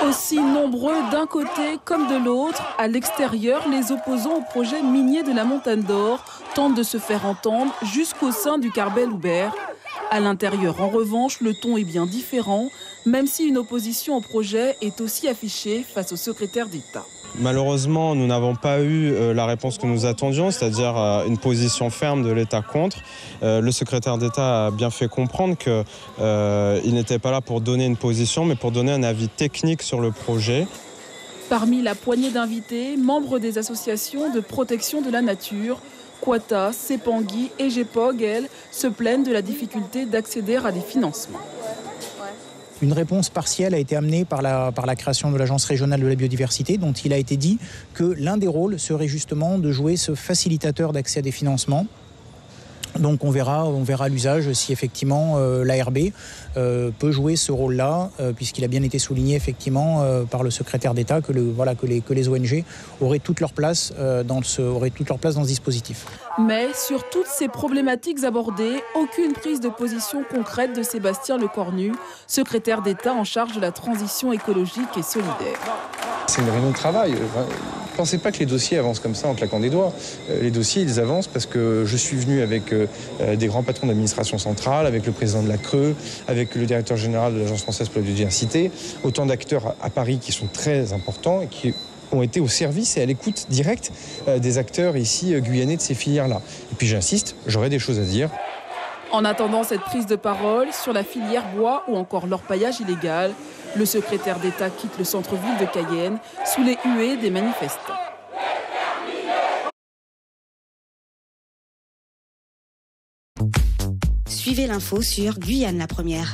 Aussi nombreux d'un côté comme de l'autre, à l'extérieur, les opposants au projet minier de la Montagne d'Or tentent de se faire entendre jusqu'au sein du Carbet-Loubert. À l'intérieur, en revanche, le ton est bien différent, même si une opposition au projet est aussi affichée face au secrétaire d'État. Malheureusement, nous n'avons pas eu la réponse que nous attendions, c'est-à-dire une position ferme de l'État contre. Le secrétaire d'État a bien fait comprendre qu'il n'était pas là pour donner une position, mais pour donner un avis technique sur le projet. Parmi la poignée d'invités, membres des associations de protection de la nature, Quata, Sepangui et Gepog, elles, se plaignent de la difficulté d'accéder à des financements. Une réponse partielle a été amenée par la création de l'Agence régionale de la biodiversité, dont il a été dit que l'un des rôles serait justement de jouer ce facilitateur d'accès à des financements. Donc on verra à l'usage si effectivement l'ARB peut jouer ce rôle-là, puisqu'il a bien été souligné effectivement par le secrétaire d'État que les ONG auraient toute leur place dans ce dispositif. Mais sur toutes ces problématiques abordées, aucune prise de position concrète de Sébastien Lecornu, secrétaire d'État en charge de la transition écologique et solidaire. C'est une réunion de travail. Ne pensez pas que les dossiers avancent comme ça en claquant des doigts. Les dossiers, ils avancent parce que je suis venu avec des grands patrons d'administration centrale, avec le président de la Creux, avec le directeur général de l'Agence française pour la biodiversité, autant d'acteurs à Paris qui sont très importants et qui ont été au service et à l'écoute directe des acteurs ici guyanais de ces filières-là. Et puis j'insiste, j'aurai des choses à dire. En attendant cette prise de parole sur la filière bois ou encore l'orpaillage illégal, le secrétaire d'État quitte le centre-ville de Cayenne sous les huées des manifestants. Suivez l'info sur Guyane la Première.